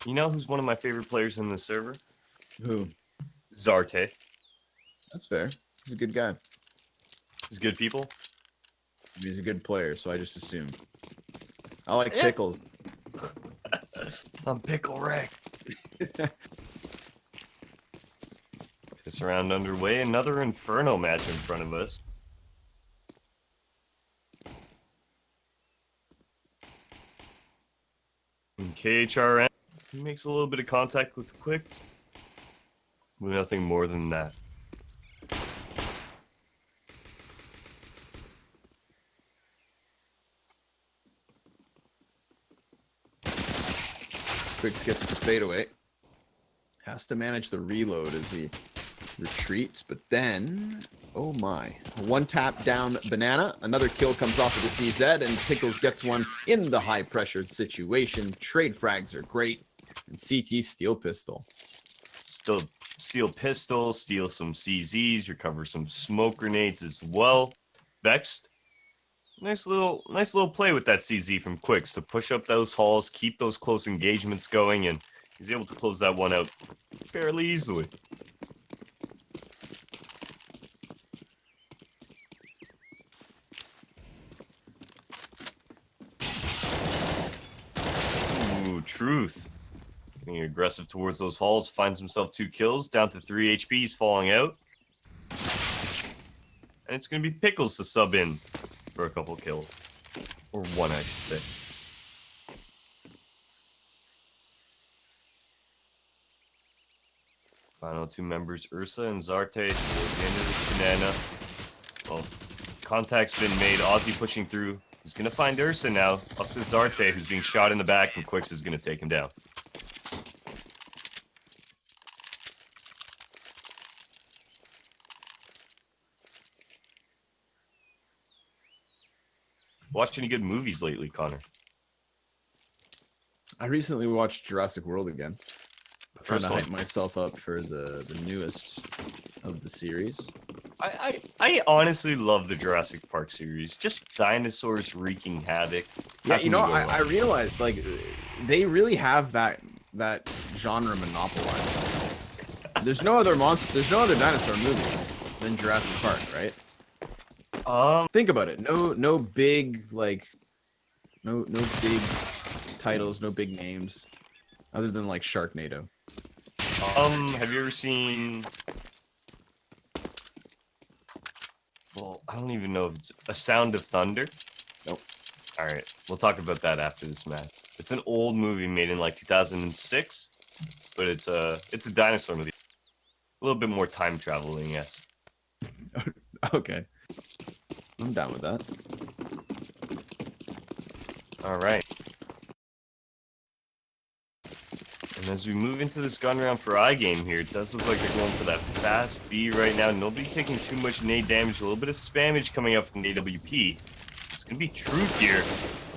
You know who's one of my favorite players in the server? Who? Zarte. That's fair. He's a good guy. He's good people. He's a good player, so I just assumed. I like Yeah. pickles. I'm Pickle Rick. This round underway. Another Inferno match in front of us. And KHRN makes a little bit of contact with Quicks. But nothing more than that. Quicks gets the fadeaway. Has to manage the reload as he retreats, but then, oh my. One tap down Banana. Another kill comes off of the CZ, and Pickles gets one in the high-pressured situation. Trade frags are great. And CT Steel Pistol. Still steal pistol, steal some CZs, recover some smoke grenades as well. Vexed. Nice little play with that CZ from Quicks to push up those halls, keep those close engagements going, and he's able to close that one out fairly easily. Ooh, Truth. Getting aggressive towards those halls, finds himself 2 kills, down to 3 HP, he's falling out. And it's going to be Pickles to sub in for a couple kills. Or one, I should say. Final 2 members, Ursa and Zarte, towards the end of the banana. Well, contact's been made, Ozzy pushing through. He's going to find Ursa now, up to Zarte, who's being shot in the back, and Quicks is going to take him down. Watched any good movies lately, Connor? I recently watched Jurassic World again. Trying to one? hype myself up for the newest of the series. I honestly love the Jurassic Park series. Just dinosaurs wreaking havoc. Yeah, you know, I realized, like, they really have that genre monopolized. There's no other dinosaur movies than Jurassic Park, right? Think about it. No big, like, no big titles, no big names, other than like Sharknado. Have you ever seen? Well, I don't even know if it's A Sound of Thunder. Nope. All right, we'll talk about that after this match. It's an old movie made in like 2006, but it's a dinosaur movie. A little bit more time traveling, yes. Okay. I'm down with that. All right. And as we move into this gun round for iGame here, it does look like they're going for that fast B right now. Nobody taking too much nade damage. A little bit of spammage coming up from AWP. It's going to be Truth here,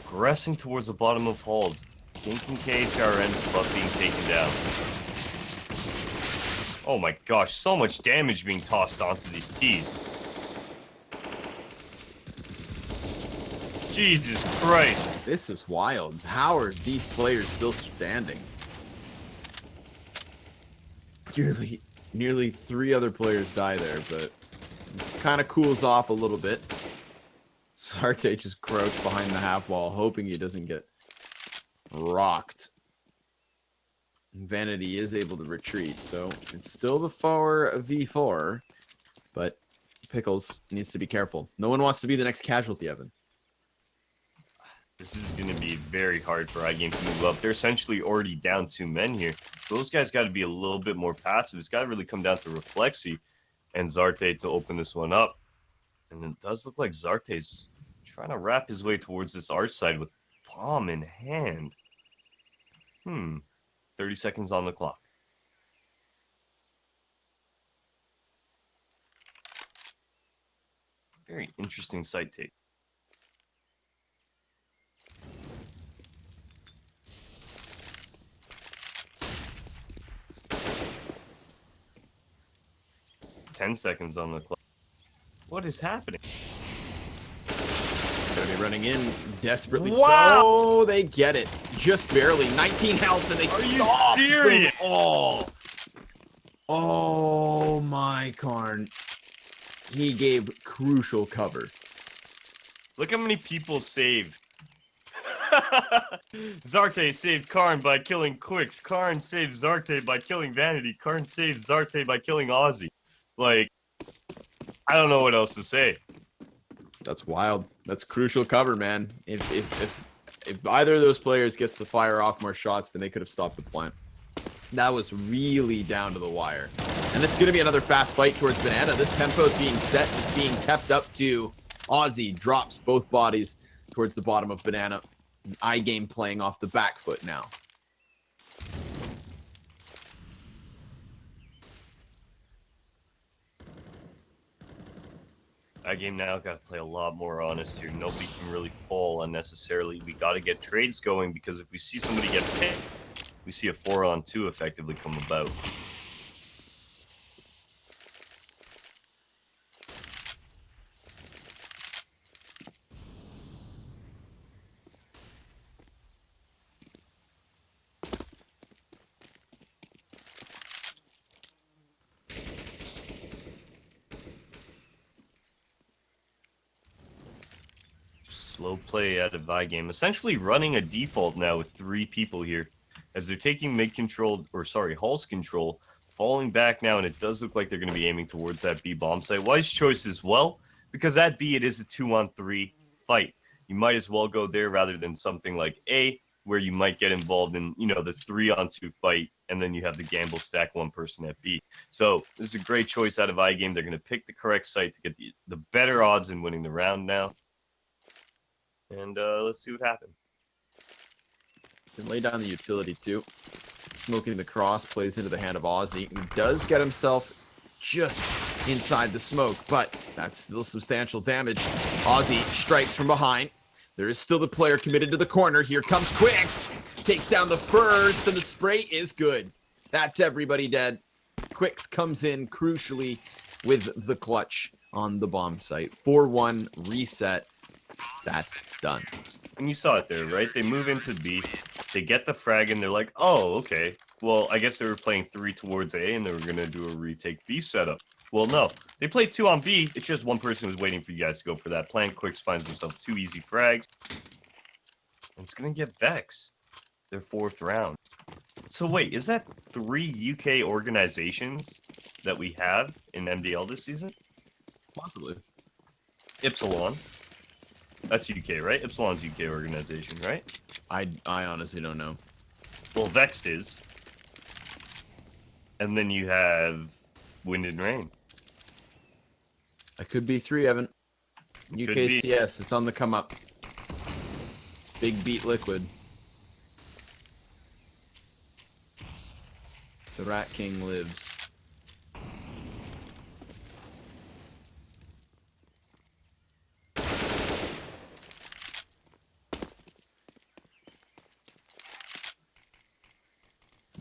aggressing towards the bottom of halls. Thinking KHRN above being taken down. Oh my gosh, so much damage being tossed onto these T's. Jesus Christ. This is wild. How are these players still standing? Nearly 3 other players die there, but kind of cools off a little bit. Zarte just crouched behind the half wall, hoping he doesn't get rocked. Vanity is able to retreat, so it's still the 4v4, but Pickles needs to be careful. No one wants to be the next casualty, Evan. This is going to be very hard for iGame to move up. They're essentially already down 2 men here. Those guys got to be a little bit more passive. It's got to really come down to Reflexy and Zarte to open this one up. And it does look like Zarte's trying to wrap his way towards this arch side with bomb in hand. 30 seconds on the clock. Very interesting sight take. Ten seconds on the clock. What is happening? They're running in desperately. Wow! So they get it. just barely. 19 health, and they Are you stopped. serious? Oh my Karn. He gave crucial cover. Look how many people saved. Zarte saved Karn by killing Quicks. Karn saved Zarte by killing Vanity. Karn saved Zarte by killing Aussie. Like, I don't know what else to say. That's wild. That's crucial cover, man. If either of those players gets to fire off more shots, then they could have stopped the plant. That was really down to the wire. And it's going to be another fast fight towards Banana. This tempo is being set, is being kept up to. Aussie drops both bodies towards the bottom of Banana. iGame playing off the back foot now. iGame now got to play a lot more honest here. Nobody can really fall unnecessarily. We got to get trades going, because if we see somebody get picked, we see a 4-on-2 effectively come about. Slow play out of iGame. Essentially running a default now with 3 people here, as they're taking mid control, or sorry, Hulk's control, falling back now, and it does look like they're going to be aiming towards that B bomb site. Wise choice as well, because at B it is a 2-on-3 fight. You might as well go there rather than something like A, where you might get involved in, you know, the 3-on-2 fight, and then you have the gamble stack one person at B. So this is a great choice out of iGame. They're going to pick the correct site to get the better odds in winning the round now. And let's see what happens. Can lay down the utility too. Smoking the cross plays into the hand of Aussie, who does get himself just inside the smoke, but that's still substantial damage. Aussie strikes from behind. There is still the player committed to the corner. Here comes Quicks. Takes down the first, and the spray is good. That's everybody dead. Quicks comes in crucially with the clutch on the bomb site. 4-1 reset. That's done. And you saw it there, right? They move into B, they get the frag, and they're like, oh, okay. Well, I guess they were playing 3 towards A, and they were going to do a retake B setup. Well, no. They played 2 on B. It's just one person was waiting for you guys to go for that plan. Quicks finds himself 2 easy frags. And it's going to get Vexed. Their 4th round. So wait, is that 3 UK organizations that we have in MDL this season? Possibly. Ipsilon. That's UK, right? Ipsilon's UK organization, right? I honestly don't know. Well, Vexed is. And then you have Wind and Rain. I could be 3, Evan. UKCS, it's on the come up. Big beat liquid. The Rat King lives.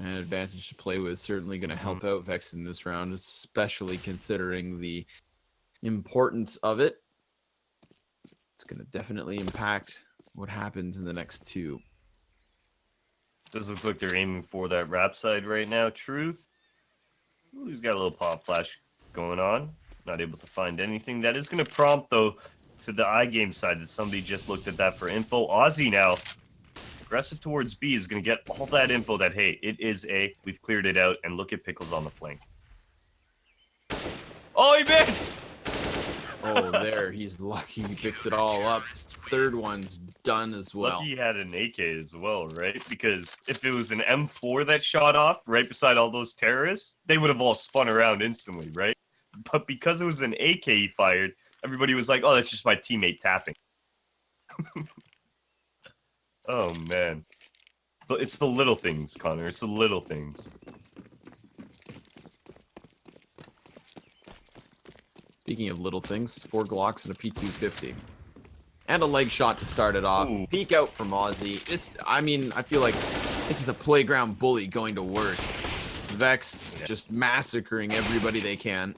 An advantage to play with. Certainly going to help out Vex in this round, especially considering the importance of it. It's going to definitely impact what happens in the next 2. Does look like they're aiming for that rap side right now. Truth. Ooh, he's got a little pop flash going on. Not able to find anything. That is going to prompt, though, to the iGame side that somebody just looked at that for info. Aussie now. Aggressive towards B is going to get all that info that, hey, it is A. We've cleared it out. And look at Pickles on the flank. Oh, he missed! Oh, there. He's lucky he picks it all up. 3rd one's done as well. Lucky he had an AK as well, right? Because if it was an M4 that shot off right beside all those terrorists, they would have all spun around instantly, right? But because it was an AK he fired, everybody was like, oh, that's just my teammate tapping. Oh, man. But it's the little things, Connor. It's the little things. Speaking of little things, 4 Glocks and a P250. And a leg shot to start it off. Ooh. Peek out from Aussie. I mean, I feel like this is a playground bully going to work. Vexed just massacring everybody they can.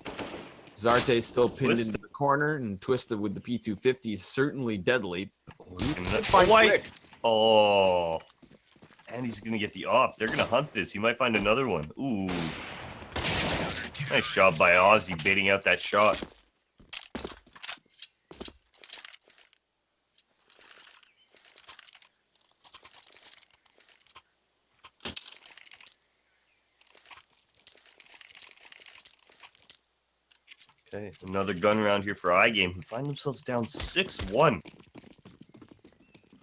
Zarte still pinned into the corner, and Twisted with the P250 is certainly deadly. And that's white. Oh. And he's going to get the op. They're going to hunt this. He might find another one. Ooh. Nice job by Ozzy baiting out that shot. Okay, another gun round here for iGame, who find themselves down 6-1.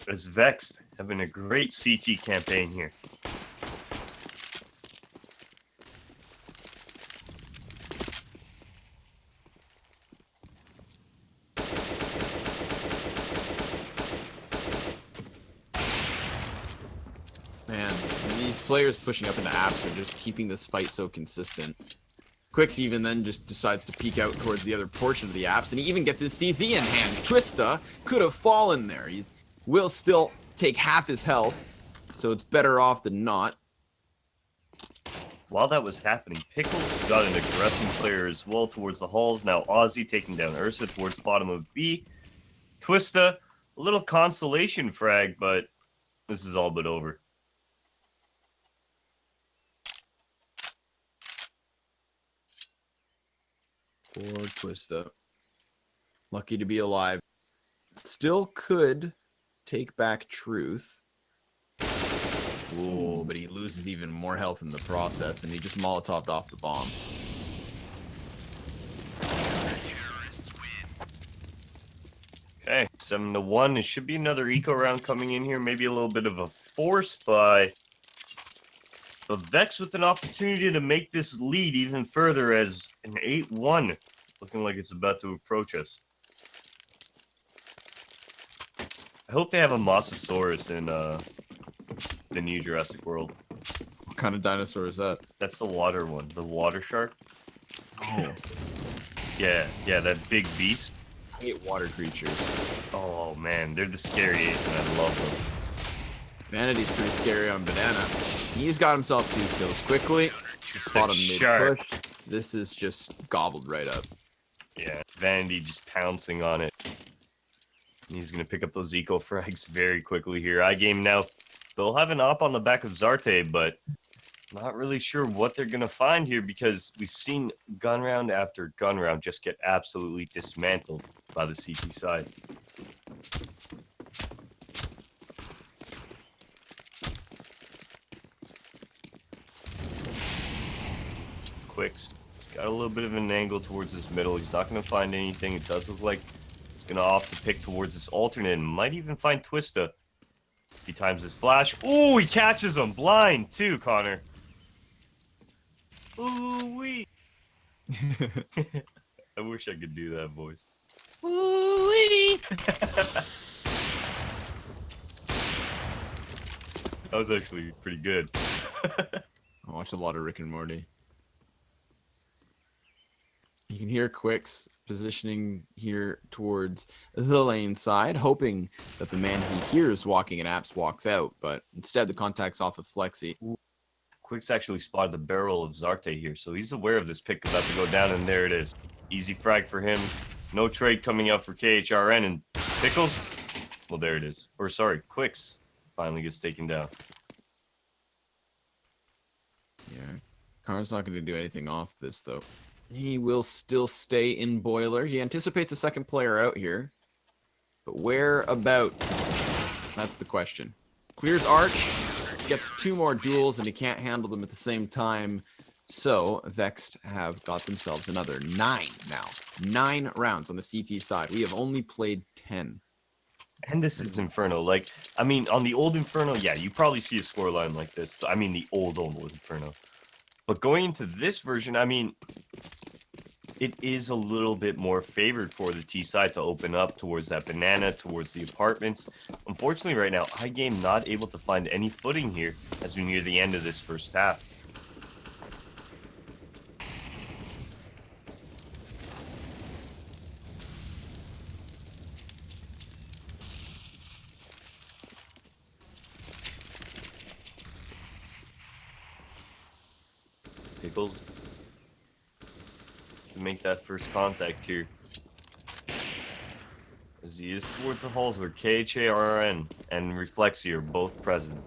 As Vexed having a great CT campaign here. Man, these players pushing up into apps are just keeping this fight so consistent. Quicks even then just decides to peek out towards the other portion of the apps, and he even gets his CZ in hand. Twista could have fallen there. He will still take half his health, so it's better off than not. While that was happening, Pickles got an aggressive player as well towards the halls. Now Ozzy taking down Ursa towards bottom of B. Twista, a little consolation frag, but this is all but over. Poor Twista. Lucky to be alive. Still could take back Truth. Ooh, but he loses even more health in the process, and he just Molotoved off the bomb. Okay, 7-1. It should be another eco round coming in here. Maybe a little bit of a force by the Vex with an opportunity to make this lead even further as an 8-1. Looking like it's about to approach us. I hope they have a Mosasaurus in the new Jurassic World. What kind of dinosaur is that? That's the water one. The water shark. Oh. Yeah, that big beast. I hate water creatures. Oh man, they're the scariest and I love them. Vanity's pretty scary on Banana. He's got himself 2 kills quickly. Just Bottom that mid shark. push. This is just gobbled right up. Yeah, Vanity just pouncing on it. He's going to pick up those eco frags very quickly here. iGame now, they'll have an op on the back of Zarte, but not really sure what they're going to find here because we've seen gun round after gun round just get absolutely dismantled by the CT side. Quicks. Got a little bit of an angle towards this middle. He's not going to find anything. It does look like he's going to opt to pick towards this alternate and might even find Twista. He times his flash. Ooh, he catches him. Blind, too, Connor. Ooh-wee. I wish I could do that voice. Ooh-wee. That was actually pretty good. I watch a lot of Rick and Morty. You can hear Quicks positioning here towards the lane side, hoping that the man he hears walking in apps walks out, but instead the contact's off of Flexi. Quicks actually spotted the barrel of Zarte here, so he's aware of this pick about to go down, and there it is. Easy frag for him. No trade coming out for KHRN, and Pickles, well, there it is. Or sorry, Quicks finally gets taken down. Yeah, Karn's not going to do anything off this, though. He will still stay in Boiler. He anticipates a second player out here. But whereabouts? That's the question. Clears Arch, gets 2 more duels, and he can't handle them at the same time. So, Vexed have got themselves another 9 now. 9 rounds on the CT side. We have only played 10. And this is Inferno. Like, I mean, on the old Inferno, yeah, you probably see a scoreline like this. I mean, the old Inferno. But going into this version, I mean, it is a little bit more favored for the T side to open up towards that banana, towards the apartments. Unfortunately, right now, iGame not able to find any footing here as we near the end of this first half. Pickles to make that first contact here. As he is towards the halls where KHARN and Reflexi are both present.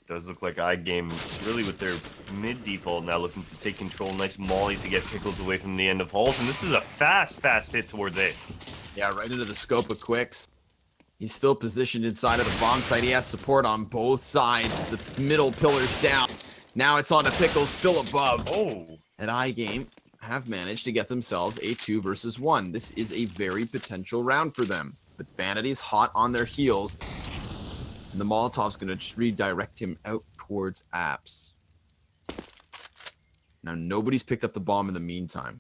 Does look like iGame really with their mid default now looking to take control. Nice molly to get Pickles away from the end of Halls. And this is a fast hit towards A. Yeah, right into the scope of Quicks. He's still positioned inside of the bomb site. He has support on both sides. The middle pillar's down. Now it's on to Pickles, still above. Oh. And iGame have managed to get themselves a 2 versus 1. This is a very potential round for them. But Vanity's hot on their heels. And the Molotov's going to just redirect him out towards Apps. Now, nobody's picked up the bomb in the meantime.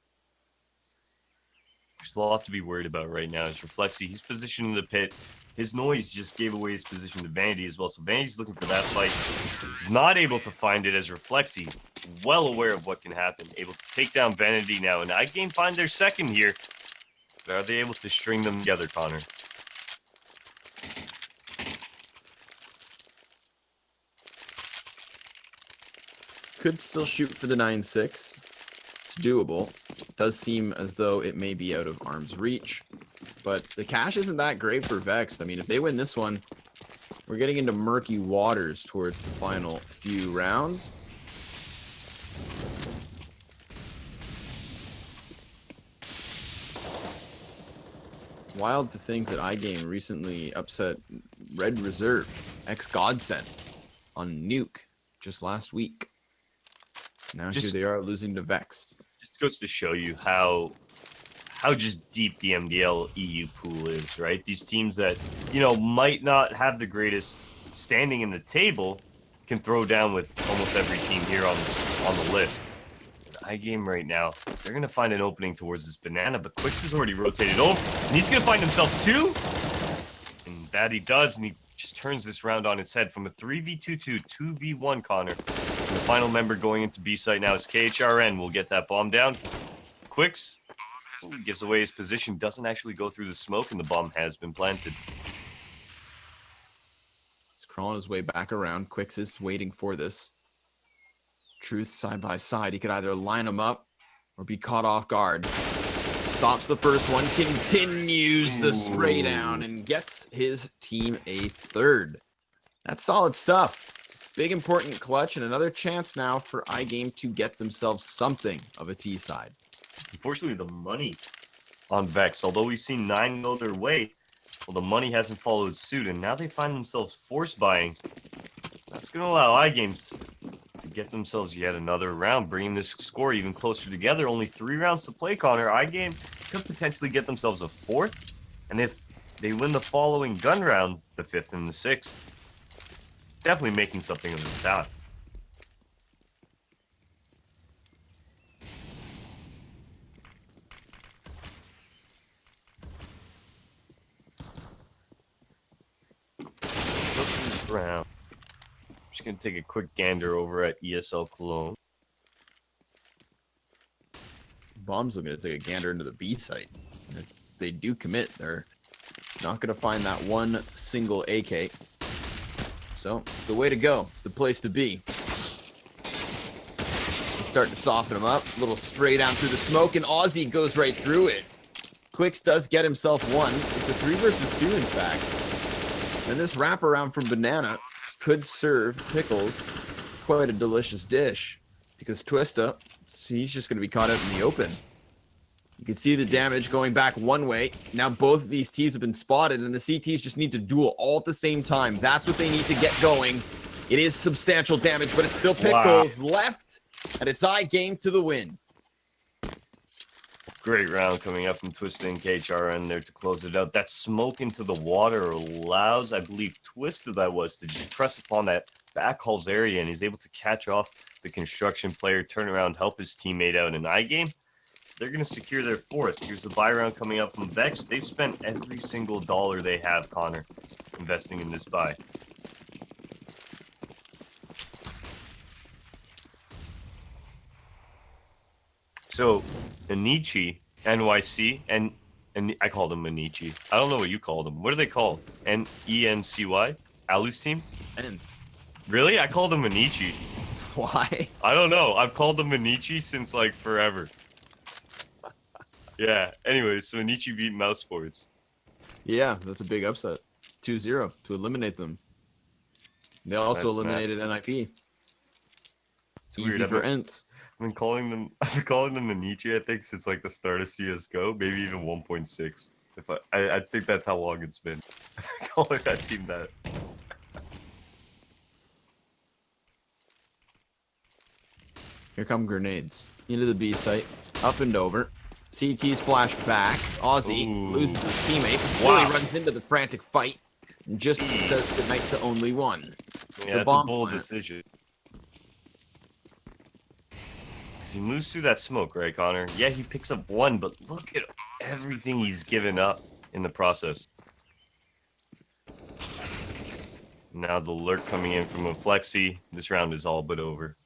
There's a lot to be worried about right now. Is Reflexy. He's positioned in the pit. His noise just gave away his position to Vanity as well. So Vanity's looking for that fight. He's not able to find it as Reflexy, well aware of what can happen. Able to take down Vanity now. And iGame find their second here. But are they able to string them together, Connor? Could still shoot for the 9-6. It's doable. It does seem as though it may be out of arm's reach. But the cash isn't that great for Vexed. I mean, if they win this one, we're getting into murky waters towards the final few rounds. Wild to think that iGame recently upset Red Reserve, ex-Godsend, on Nuke just last week. Now here they are losing to Vexed. Just goes to show you how just deep the MDL EU pool is, right? These teams that, you know, might not have the greatest standing in the table can throw down with almost every team here on the list. iGame right now, they're going to find an opening towards this banana, but Quicks has already rotated over, and he's going to find himself two. And that he does, and he just turns this round on its head from a 3v2 to 2v1, Connor. And the final member going into B site now is KHRN. We'll get that bomb down. Quicks gives away his position, doesn't actually go through the smoke, and the bomb has been planted. He's crawling his way back around. Quicks is waiting for this. Truth side by side. He could either line him up or be caught off guard. Stops the first one, continues the spray down, and gets his team a third. That's solid stuff. Big important clutch, and another chance now for iGame to get themselves something of a T side. Unfortunately, the money on Vex, although we've seen 9 go their way, well, the money hasn't followed suit, and now they find themselves force buying. That's going to allow iGames to get themselves yet another round, bringing this score even closer together. Only 3 rounds to play, Connor. iGame could potentially get themselves a 4th, and if they win the following gun round, the 5th and the 6th, definitely making something of this out. Round. Just gonna take a quick gander over at ESL Cologne. Bombs looking to take a gander into the B site. If they do commit, they're not going to find that one single AK. So it's the way to go. It's the place to be. Starting to soften him up. A little spray down through the smoke, and Aussie goes right through it. Quicks does get himself one. It's a 3 versus 2, in fact. And this wraparound from Banana could serve Pickles quite a delicious dish, because Twista, he's just going to be caught out in the open. You can see the damage going back one way. Now both of these Ts have been spotted, and the CTs just need to duel all at the same time. That's what they need to get going. It is substantial damage, but it's still Pickles left, and it's iGame to the win. Great round coming up from Twista and KHRN there to close it out. That smoke into the water allows, I believe, Twista that was, to just press upon that back halls area, and he's able to catch off the construction player, turn around, help his teammate out. In iGame, they're going to secure their 4th. Here's the buy round coming up from Vex. They've spent every single dollar they have, Connor, investing in this buy. So, Anichi, NYC, and I called him Anichi. I don't know what you called him. What are they called? N-E-N-C-Y? Alu's team? Ends. Really? I called him Anichi. Why? I don't know. I've called him Anichi since, like, forever. Yeah. Anyway, so Anichi beat Mouse Sports. Yeah, that's a big upset. 2-0 to eliminate them. They also That's eliminated NIP. It's Easy weird. for Ents. I've been calling them the Nietzsche, I think, since like the start of CSGO, maybe even 1.6. If I think that's how long it's been. Calling that team that. Here come grenades. Into the B site. Up and over. CT's flash back. Aussie loses his teammate. Wow. Really runs into the frantic fight. And just says goodnight to only one. Yeah, that's a bold decision. Because he moves through that smoke, right, Connor? Yeah, he picks up one, but look at everything he's given up in the process. Now the lurk coming in from a flexi. This round is all but over.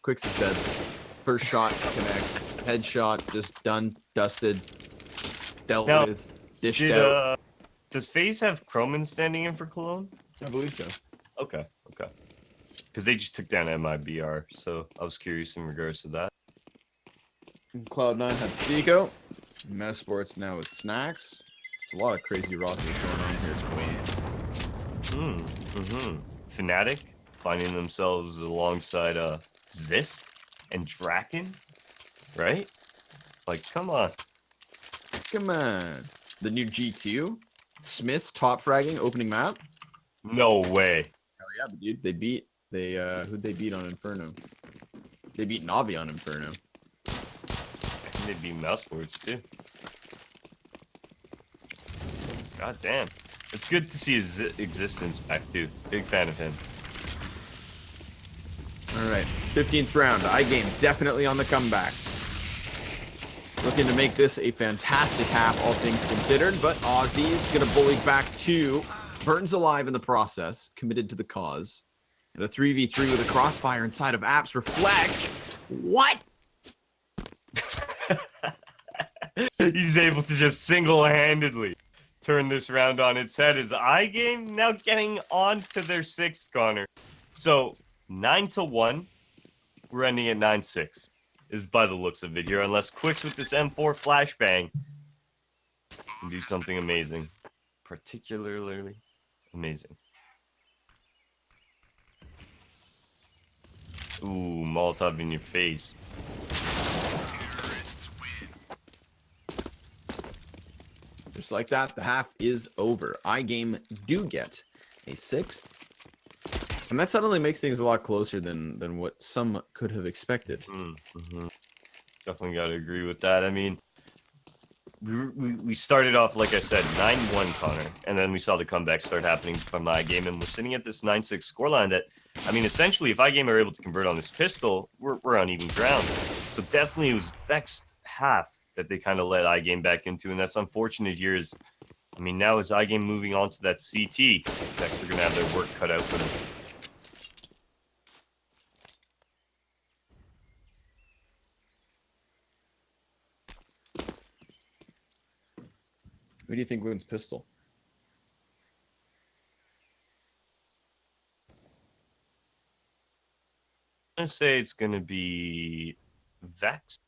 Quicks is dead. First shot connects. Headshot just done, dusted, dealt with, dished out. Does FaZe have Croman standing in for Cologne? I believe so. Okay. Because they just took down MIBR, so I was curious in regards to that. Cloud9 had Seiko. Mouse Sports now with Snacks. It's a lot of crazy rosters going on here. Fnatic finding themselves alongside Zist and Draken, right? Like, come on. Come on. The new G2. Smith's top fragging opening map. No way. Hell yeah, but dude, who'd they beat on Inferno? They beat Navi on Inferno. And they beat Mouse Sports too. God damn. It's good to see his existence back too. Big fan of him. Alright, 15th round. iGame definitely on the comeback. Looking to make this a fantastic half, all things considered, but Aussie's gonna bully back two. Burns alive in the process, committed to the cause. And a 3v3 with a crossfire inside of Apps reflects. What? He's able to just single-handedly turn this round on its head. Is iGame now getting on to their sixth, Connor? So 9-1, we're ending at 9-6. Is by the looks of it here, unless Quicks with this M4 flashbang can do something amazing. Particularly amazing. Ooh, Molotov in your face. Just like that, the half is over. iGame do get a sixth. And that suddenly makes things a lot closer than what some could have expected. Definitely got to agree with that. I mean, we started off, like I said, 9-1, Connor, and then we saw the comeback start happening from iGame, and we're sitting at this 9-6 scoreline that, I mean, essentially, if iGame are able to convert on this pistol, we're on even ground. So definitely it was Vexed half that they kind of let iGame back into, and that's unfortunate here is, I mean, now is iGame moving on to that CT, Vexed are going to have their work cut out for them. Who do you think wins pistol? I'm going to say it's going to be Vex.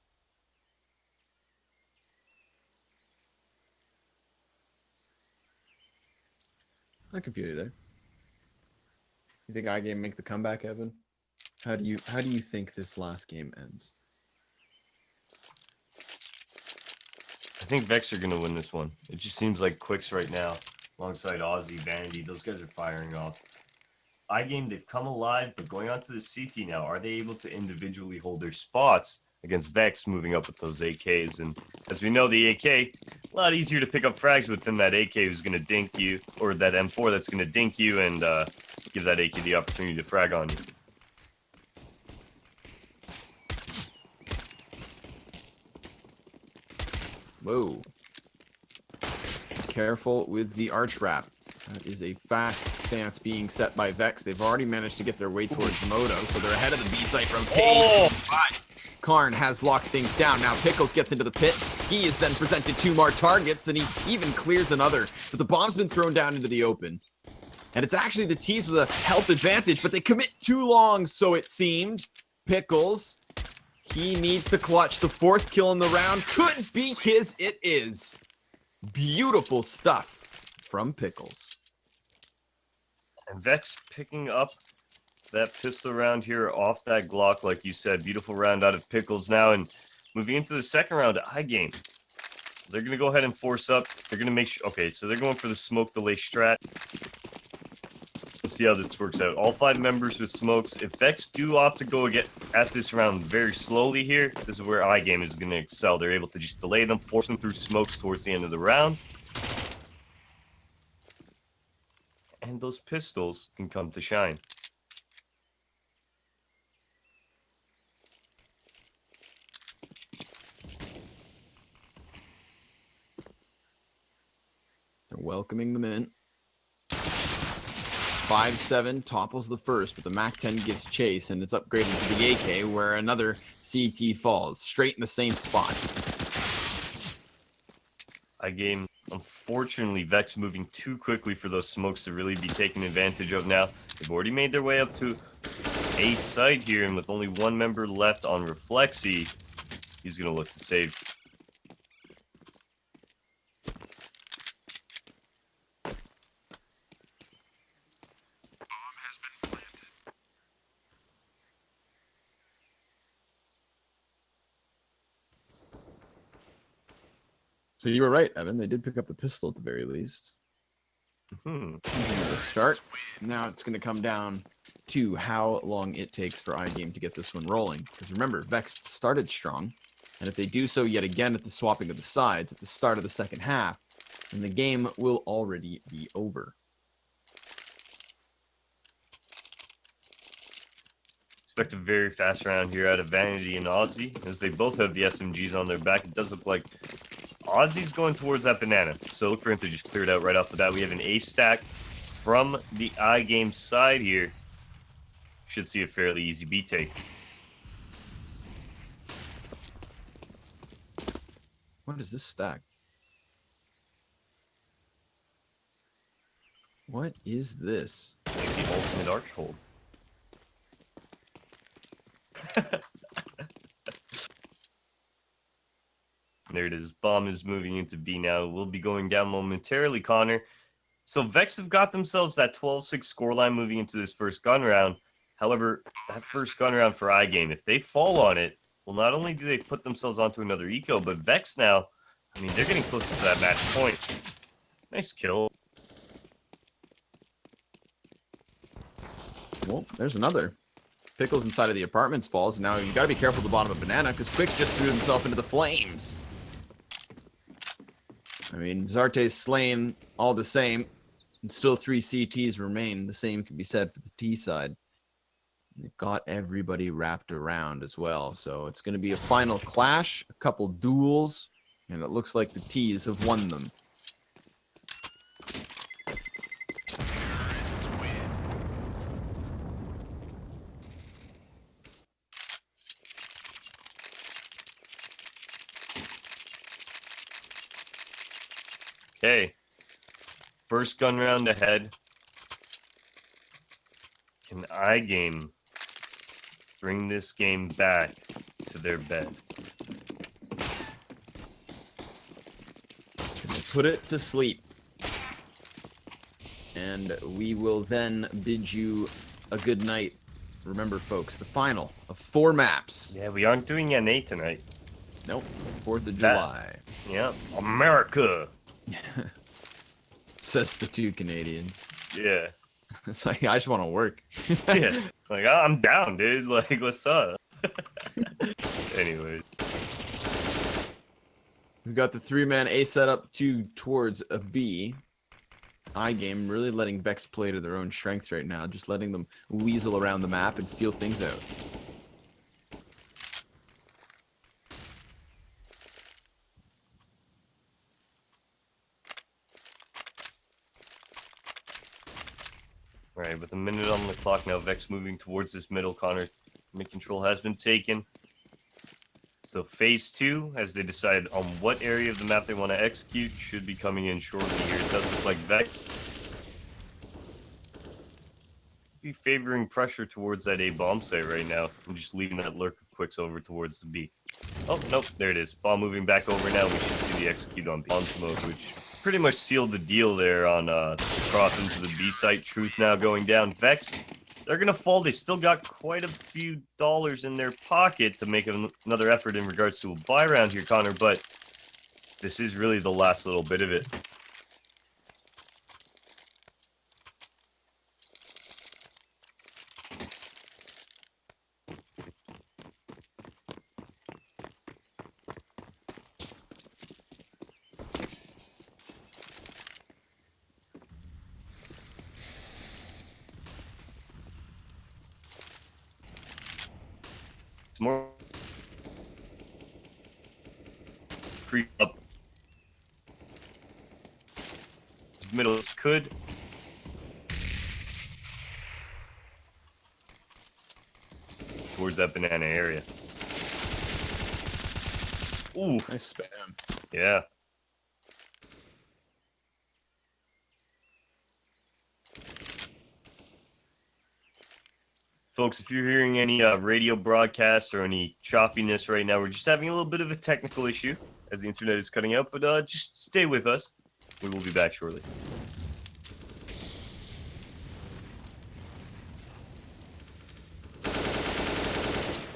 I can feel you there. You think iGame make the comeback, Evan? How do you think this last game ends? I think Vex are going to win this one. It just seems like Quicks right now, alongside Aussie, Vanity, those guys are firing off. iGame, they've come alive, but going on to the CT now, are they able to individually hold their spots against Vex moving up with those AKs? And as we know, the AK, a lot easier to pick up frags with than that AK who's going to dink you, or that M4 that's going to dink you and give that AK the opportunity to frag on you. Whoa. Careful with the arch wrap. That is a fast stance being set by Vex. They've already managed to get their way towards Moto, so they're ahead of the B site from K. Karn has locked things down. Now Pickles gets into the pit. He is then presented two more targets, and he even clears another. But the bomb's been thrown down into the open. And it's actually the teams with a health advantage, but they commit too long, so it seemed. Pickles He needs to clutch. The 4th kill in the round could be his. It is. Beautiful stuff from Pickles. And Vex picking up that pistol round here off that Glock, like you said. Beautiful round out of Pickles now. And moving into the second round, iGame. They're going to go ahead and force up. They're going to make sure. Okay, so they're going for the smoke delay strat. Let's see how this works out. All 5 members with smokes. If Vex do opt to go at this round very slowly here, this is where iGame is going to excel. They're able to just delay them, force them through smokes towards the end of the round. And those pistols can come to shine. They're welcoming them in. 5-7 topples the first, but the MAC-10 gives chase, and it's upgraded to the AK, where another CT falls, straight in the same spot. iGame, unfortunately, Vex moving too quickly for those smokes to really be taken advantage of now. They've already made their way up to a site here, and with only 1 member left on Reflexy, he's going to look to save. So you were right, Evan. They did pick up the pistol at the very least. Start. Now it's going to come down to how long it takes for iGame to get this one rolling. Because remember, Vexed started strong. And if they do so yet again at the swapping of the sides at the start of the second half, then the game will already be over. Expect a very fast round here out of Vanity and Aussie, as they both have the SMGs on their back. It does look like Aussie's going towards that banana, so look for him to just clear it out right off the bat. We have an ace stack from the iGame side here. Should see a fairly easy B take. What is this stack? What is this? Like the ultimate arch hold. There it is. Bomb is moving into B now. We'll be going down momentarily, Connor. So Vex have got themselves that 12-6 scoreline moving into this first gun round. However, that first gun round for iGame, if they fall on it, well, not only do they put themselves onto another eco, but Vex now, I mean, they're getting close to that match point. Nice kill. Well, there's another. Pickles inside of the apartments falls. Now you got to be careful at the bottom of Banana, because Quicks just threw himself into the flames. I mean, Zarte's slain all the same, and still 3 CTs remain. The same can be said for the T side. They've got everybody wrapped around as well, so it's going to be a final clash, a couple duels, and it looks like the T's have won them. Okay, first gun round ahead. Can iGame bring this game back to their bed? Can they put it to sleep? And we will then bid you a good night. Remember, folks, the final of 4 maps. Yeah, we aren't doing NA tonight. Nope, 4th of July. Yeah, America. Says the 2 Canadians. Yeah. It's like, I just want to work. Yeah. Like, I'm down, dude. Like, what's up? Anyways. We've got the 3-man A setup towards a B. iGame really letting Vex play to their own strengths right now. Just letting them weasel around the map and feel things out. Alright, with a minute on the clock now, Vex moving towards this middle corner. Mid control has been taken. So phase 2, as they decide on what area of the map they want to execute, should be coming in shortly here. It does look like Vex be favoring pressure towards that A bomb site right now, and just leaving that lurk of Quicks over towards the B. Oh, nope, there it is. Ball moving back over now. We should see the execute on B. On smoke, which pretty much sealed the deal there on cross into the B site. Truth now going down. Vexed, they're going to fall. They still got quite a few dollars in their pocket to make another effort in regards to a buy round here, Connor, but this is really the last little bit of it. More creep up middle could towards that banana area. Ooh, Nice spam. yeah. Folks, if you're hearing any radio broadcasts or any choppiness right now, we're just having a little bit of a technical issue as the internet is cutting out, but just stay with us. We will be back shortly.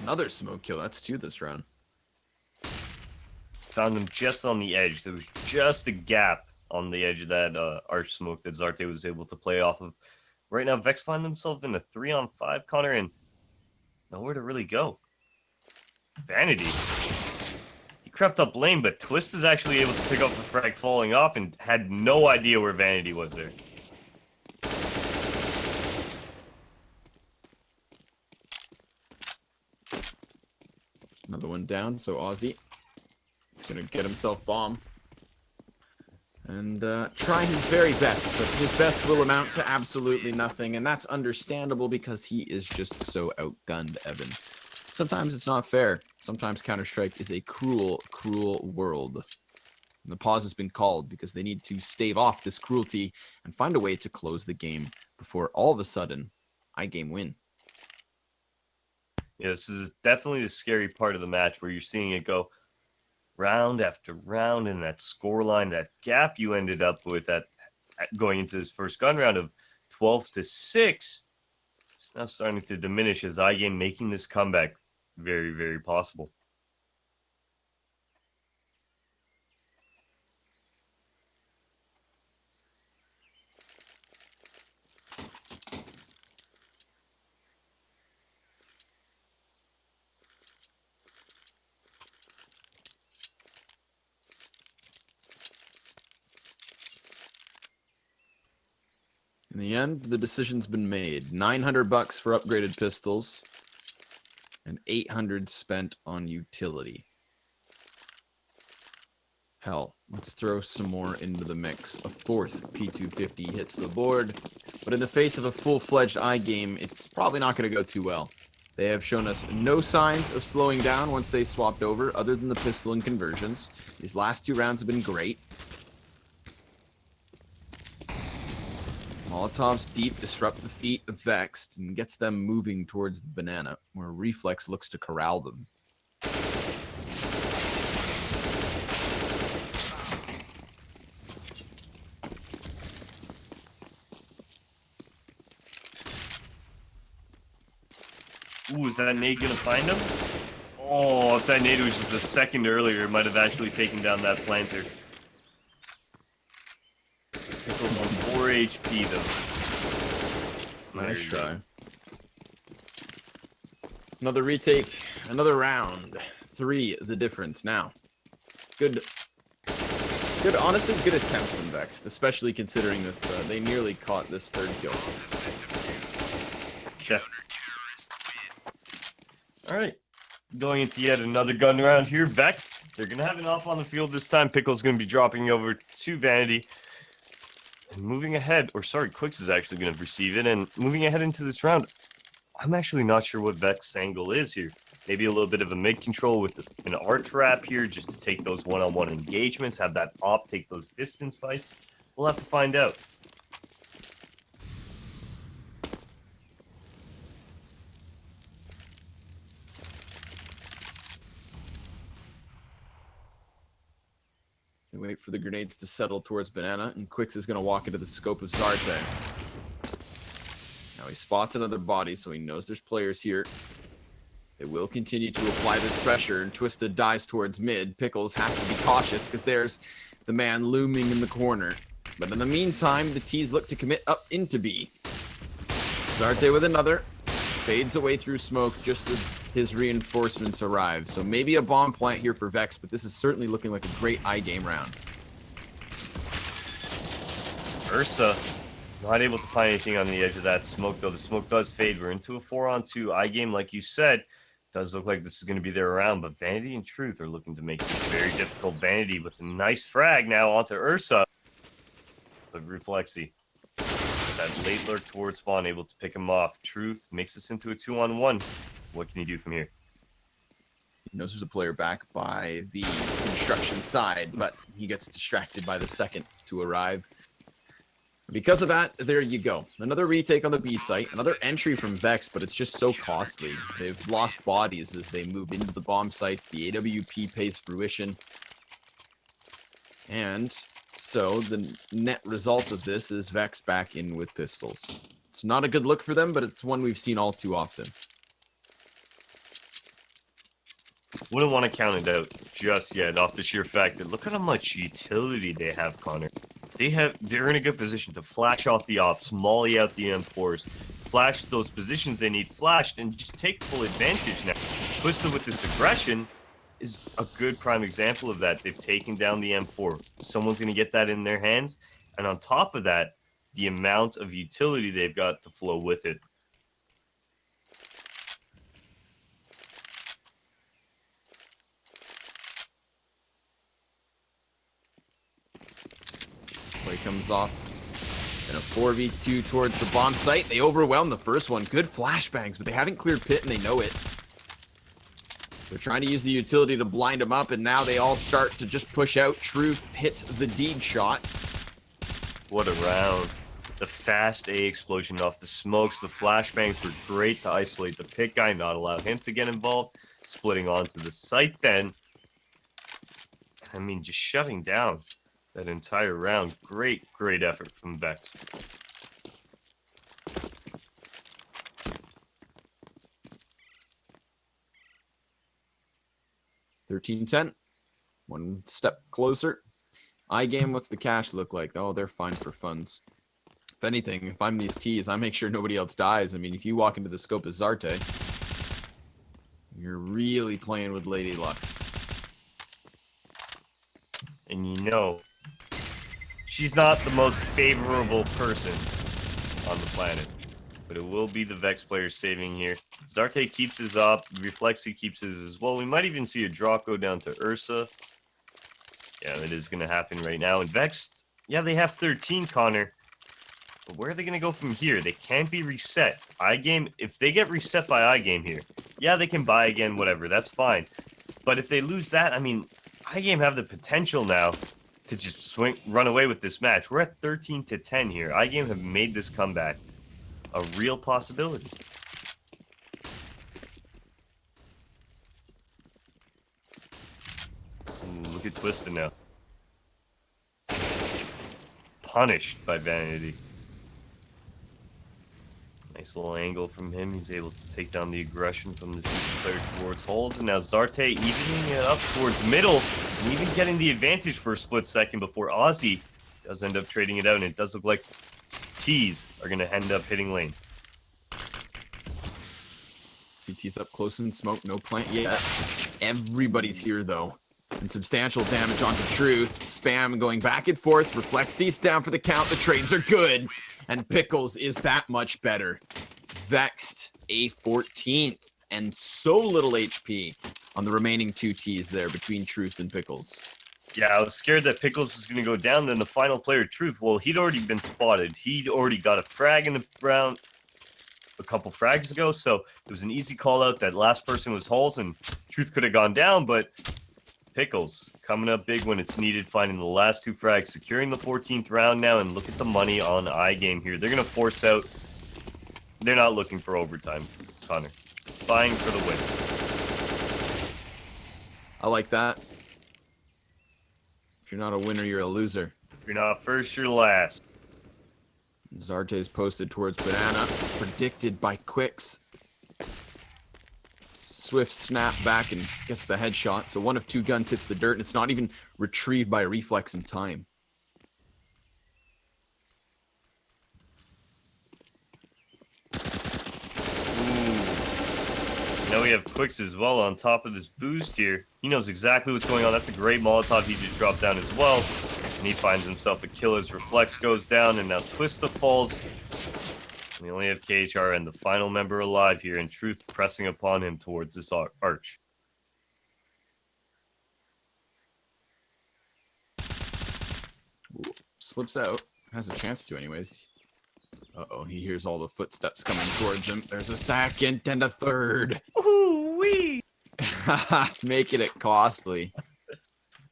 Another smoke kill. That's 2 this round. Found them just on the edge. There was just a gap on the edge of that arch smoke that Zarte was able to play off of. Right now, Vex find themselves in a 3-on-5, Connor, and nowhere to really go. Vanity. He crept up lane, but Twist is actually able to pick up the frag falling off and had no idea where Vanity was there. Another one down, so Aussie is going to get himself bomb. And try his very best, but his best will amount to absolutely nothing, and that's understandable because he is just so outgunned, Evan. Sometimes it's not fair. Sometimes Counter-Strike is a cruel, cruel world. And the pause has been called because they need to stave off this cruelty and find a way to close the game before all of a sudden, iGame win. Yeah, this is definitely the scary part of the match where you're seeing it go round after round, and that scoreline, that gap you ended up with at going into this first gun round of 12-6, it's now starting to diminish as iGame making this comeback very, very possible. In the end, the decision's been made. $900 for upgraded pistols and $800 spent on utility. Hell, let's throw some more into the mix. A 4th P250 hits the board, but in the face of a full-fledged iGame, it's probably not going to go too well. They have shown us no signs of slowing down once they swapped over, other than the pistol and conversions. These last 2 rounds have been great. Molotov's deep disrupt the feet of Vexed and gets them moving towards the banana, where Reflex looks to corral them. Ooh, is that nade gonna find him? Oh, if that nade was just a second earlier, it might have actually taken down that planter. Pickles on 4 HP though. Nice try. Another retake, another round. 3 the difference now. Good, honestly, good attempt from Vexed, especially considering that they nearly caught this 3rd kill. Yeah. Alright, going into yet another gun round here. Vex, they're going to have an off on the field this time. Pickle's going to be dropping over to Vanity. And moving ahead, or sorry, Quicks is actually going to receive it. And moving ahead into this round, I'm actually not sure what Vex's angle is here. Maybe a little bit of a mid-control with an arch wrap here just to take those one-on-one engagements, have that op take those distance fights. We'll have to find out. Wait for the grenades to settle towards Banana, and Quicks is going to walk into the scope of Zarte. Now he spots another body, so he knows there's players here. They will continue to apply this pressure, and Twisted dies towards mid. Pickles has to be cautious because there's the man looming in the corner. But in the meantime, the T's look to commit up into B. Zarte with another. Fades away through smoke just as his reinforcements arrive. So maybe a bomb plant here for Vex, but this is certainly looking like a great iGame round. Ursa not able to find anything on the edge of that smoke, though. The smoke does fade. We're into a 4-on-2 iGame, like you said. Does look like this is going to be their round, but Vanity and Truth are looking to make this very difficult. Vanity with a nice frag now onto Ursa. But Reflexy, that late lurk towards spawn, able to pick him off. Truth makes this into a 2-on-1. What can he do from here? He knows there's a player back by the construction side, but he gets distracted by the second to arrive. Because of that, there you go. Another retake on the B site, another entry from Vex, but it's just so costly. They've lost bodies as they move into the bomb sites. The AWP pays fruition. And so the net result of this is Vex back in with pistols. It's not a good look for them, but it's one we've seen all too often. Wouldn't want to count it out just yet off the sheer fact that look at how much utility they have, Connor. They're in a good position to flash off the ops, molly out the M4s, flash those positions they need flashed, and just take full advantage now. Twisted with this aggression is a good prime example of that. They've taken down the M4. Someone's going to get that in their hands, and on top of that, the amount of utility they've got to flow with it. Play comes off. And a 4v2 towards the bomb site. They overwhelm the first one. Good flashbangs, but they haven't cleared pit and they know it. They're trying to use the utility to blind them up, and now they all start to just push out. Truth hits the deed shot. What a round. The fast A explosion off the smokes. The flashbangs were great to isolate the pit guy, not allow him to get involved. Splitting onto the site then. I mean, just shutting down that entire round. Great effort from Vexed. $13-10. One step closer. iGame, what's the cash look like? Oh, they're fine for funds. If anything, if I'm these T's, I make sure nobody else dies. I mean, if you walk into the scope of Zarte, you're really playing with Lady Luck. And you know, she's not the most favorable person on the planet. But it will be the Vex player saving here. Zarte keeps his up. Reflexy keeps his as well. We might even see a drop go down to Ursa. Yeah, it is going to happen right now. And Vex, yeah, they have 13, Connor. But where are they going to go from here? They can't be reset. iGame, if they get reset by iGame here, yeah, they can buy again, whatever. That's fine. But if they lose that, I mean, iGame have the potential now to just run away with this match. We're at 13-10 here. iGame have made this comeback a real possibility. Ooh, look at Twisted now. Punished by Vanity. Nice little angle from him. He's able to take down the aggression from the player towards holes. And now Zarte evening it up towards middle. And even getting the advantage for a split second before Ozzy does end up trading it out. And it does look like T's are going to end up hitting lane. CT's up close in smoke, no plant yet. Everybody's here though. And substantial damage onto Truth. Spam going back and forth. Reflexy's down for the count. The trades are good. And Pickles is that much better. Vexed a 14th. And so little HP on the remaining two T's there between Truth and Pickles. Yeah, I was scared that Pickles was going to go down. Then the final player, Truth, well, he'd already been spotted. He'd already got a frag in the round a couple frags ago. So it was an easy call out. That last person was holes and Truth could have gone down, but Pickles coming up big when it's needed, finding the last two frags, securing the 14th round now, and look at the money on iGame here. They're going to force out. They're not looking for overtime, Connor. Buying for the win. I like that. If you're not a winner, you're a loser. If you're not first, you're last. Zarte's posted towards Banana. Predicted by Quicks. Swift snap back and gets the headshot. So one of two guns hits the dirt, and it's not even retrieved by reflex in time. Now we have Quicks as well on top of this boost here. He knows exactly what's going on. That's a great Molotov he just dropped down as well. And he finds himself a kill as Reflex goes down, and now Twista falls. And we only have KHR and the final member alive here, and Truth pressing upon him towards this arch. Ooh, slips out. Has a chance to anyways. Uh-oh, he hears all the footsteps coming towards him. There's a second and a third. Ooh-wee! Making it costly.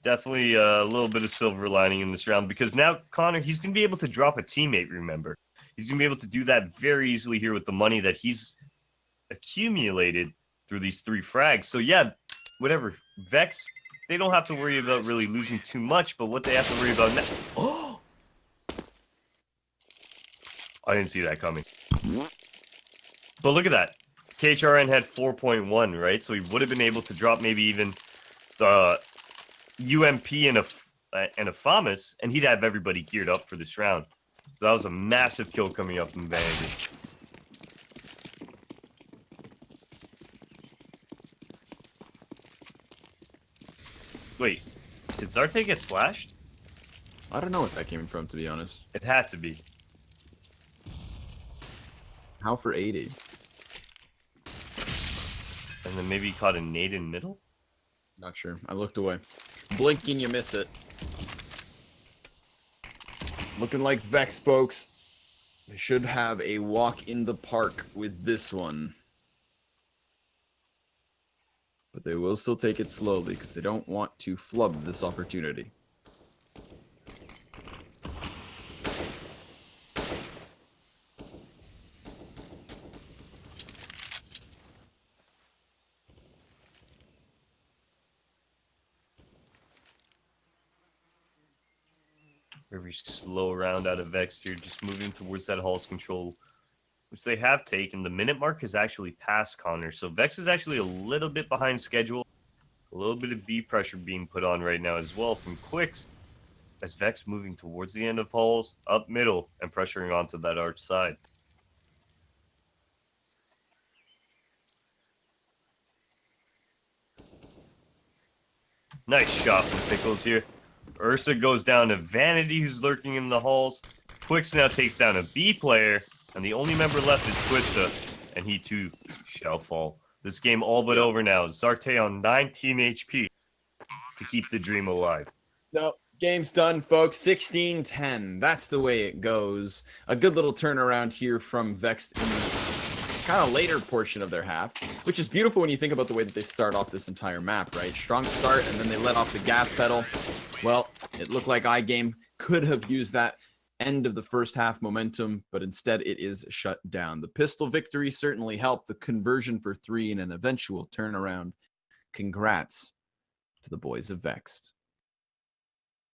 Definitely a little bit of silver lining in this round, because now Connor, he's going to be able to drop a teammate, remember. He's going to be able to do that very easily here with the money that he's accumulated through these 3 frags. So yeah, whatever. Vex, they don't have to worry about really losing too much, but what they have to worry about now... Oh! I didn't see that coming. But look at that. KHRN had 4.1, right? So he would have been able to drop maybe even the UMP and a FAMAS, and he'd have everybody geared up for this round. So that was a massive kill coming up from Vanity. Wait, did Zarte get slashed? I don't know what that came from, to be honest. It had to be. How for 80? And then maybe he caught a nade in middle? Not sure. I looked away. Blink and you miss it. Looking like Vex, folks. They should have a walk in the park with this one. But they will still take it slowly because they don't want to flub this opportunity. Very slow round out of Vexed here, just moving towards that Hall's control, which they have taken. The minute mark is actually past Connor, so Vex is actually a little bit behind schedule. A little bit of B pressure being put on right now as well from Quicks, as Vex moving towards the end of Halls, up middle, and pressuring onto that arch side. Nice shot from Pickles here. Ursa goes down to Vanity, who's lurking in the halls. Quicks now takes down a B player, and the only member left is Twista, and he too shall fall. This game all but over now. Zarte on 19 HP to keep the dream alive. No, game's done, folks. 16-10. That's the way it goes. A good little turnaround here from Vexed in the kind of later portion of their half, which is beautiful when you think about the way that they start off this entire map, right? Strong start, and then they let off the gas pedal. Well, it looked like iGame could have used that end of the first half momentum, but instead it is shut down. The pistol victory certainly helped the conversion for 3 and an eventual turnaround. Congrats to the boys of Vexed.